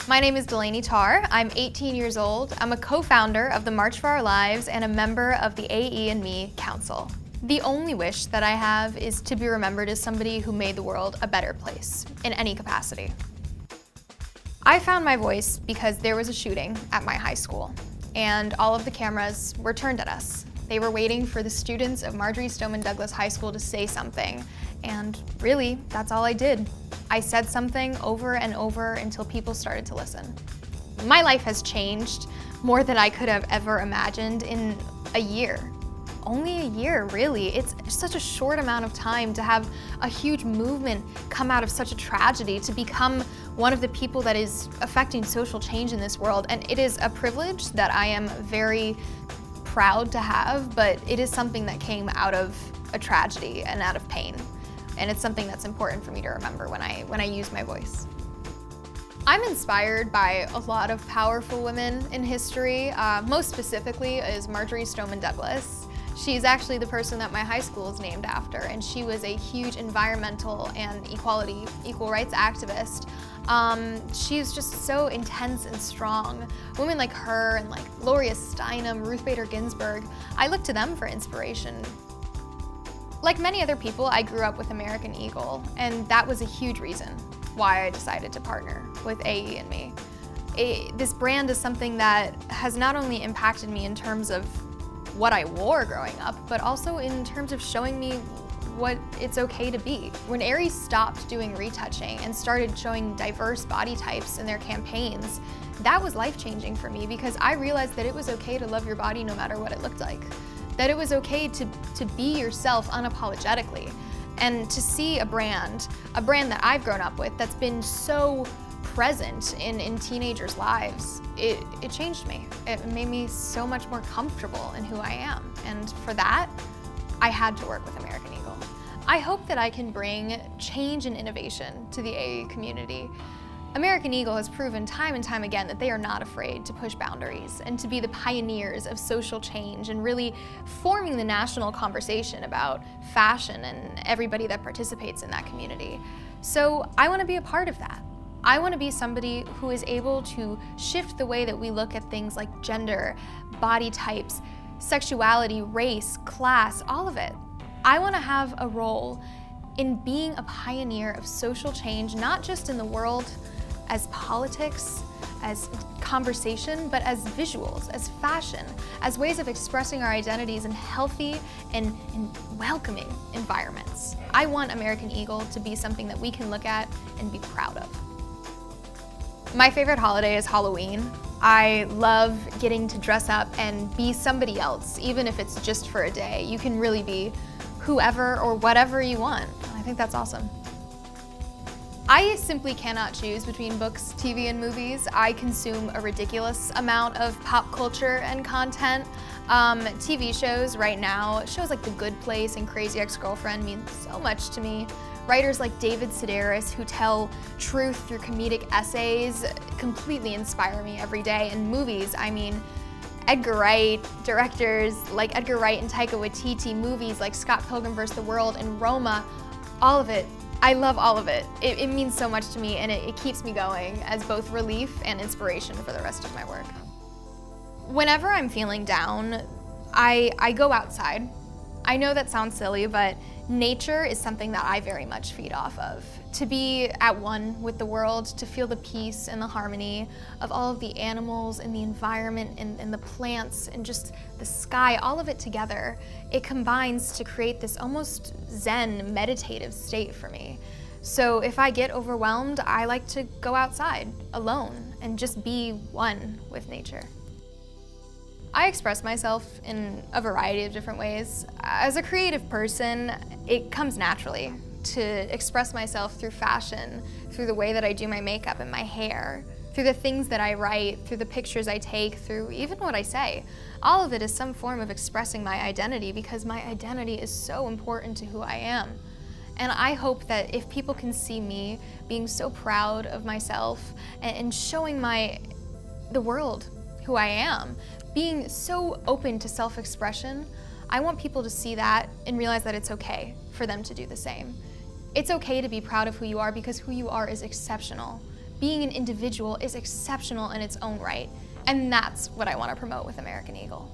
My name is Delaney Tarr. I'm 18 years old. I'm a co-founder of the March for Our Lives and a member of the AExME Council. The only wish that I have is to be remembered as somebody who made the world a better place in any capacity. I found my voice because there was a shooting at my high school, and all of the cameras were turned at us. They were waiting for the students of Marjory Stoneman Douglas High School to say something, and really, that's all I did. I said something over and over until people started to listen. My life has changed more than I could have ever imagined in a year. Only a year, really. It's such a short amount of time to have a huge movement come out of such a tragedy, to become one of the people that is affecting social change in this world. And it is a privilege that I am very proud to have, but it is something that came out of a tragedy and out of pain. And it's something that's important for me to remember when I use my voice. I'm inspired by a lot of powerful women in history. Most specifically is Marjory Stoneman Douglas. She's actually the person that my high school is named after, and she was a huge environmental and equal rights activist. She's just so intense and strong. Women like her and like Gloria Steinem, Ruth Bader Ginsburg, I look to them for inspiration. Like many other people, I grew up with American Eagle, and that was a huge reason why I decided to partner with AExME. This brand is something that has not only impacted me in terms of what I wore growing up, but also in terms of showing me what it's okay to be. When Aerie stopped doing retouching and started showing diverse body types in their campaigns, that was life-changing for me because I realized that it was okay to love your body no matter what it looked like. That it was okay to be yourself unapologetically, and to see a brand that I've grown up with that's been so present in teenagers' lives, it changed me. It made me so much more comfortable in who I am, and for that, I had to work with American Eagle. I hope that I can bring change and innovation to the AE community. American Eagle has proven time and time again that they are not afraid to push boundaries and to be the pioneers of social change and really forming the national conversation about fashion and everybody that participates in that community. So I want to be a part of that. I want to be somebody who is able to shift the way that we look at things like gender, body types, sexuality, race, class, all of it. I want to have a role in being a pioneer of social change, not just in the world as politics, as conversation, but as visuals, as fashion, as ways of expressing our identities in healthy and welcoming environments. I want American Eagle to be something that we can look at and be proud of. My favorite holiday is Halloween. I love getting to dress up and be somebody else, even if it's just for a day. You can really be whoever or whatever you want. I think that's awesome. I simply cannot choose between books, TV, and movies. I consume a ridiculous amount of pop culture and content. TV shows right now, shows like The Good Place and Crazy Ex-Girlfriend mean so much to me. Writers like David Sedaris, who tell truth through comedic essays, completely inspire me every day. And movies, I mean, Edgar Wright, directors like Edgar Wright and Taika Waititi, movies like Scott Pilgrim vs. the World and Roma, all of it. I love all of it. It means so much to me, and it keeps me going as both relief and inspiration for the rest of my work. Whenever I'm feeling down, I go outside. I know that sounds silly, but nature is something that I very much feed off of. To be at one with the world, to feel the peace and the harmony of all of the animals and the environment and the plants and just the sky, all of it together, it combines to create this almost zen, meditative state for me. So if I get overwhelmed, I like to go outside alone and just be one with nature. I express myself in a variety of different ways. As a creative person, it comes naturally to express myself through fashion, through the way that I do my makeup and my hair, through the things that I write, through the pictures I take, through even what I say. All of it is some form of expressing my identity because my identity is so important to who I am. And I hope that if people can see me being so proud of myself and showing the world who I am, being so open to self-expression, I want people to see that and realize that it's okay for them to do the same. It's okay to be proud of who you are because who you are is exceptional. being an individual is exceptional in its own right, and that's what I want to promote with American Eagle.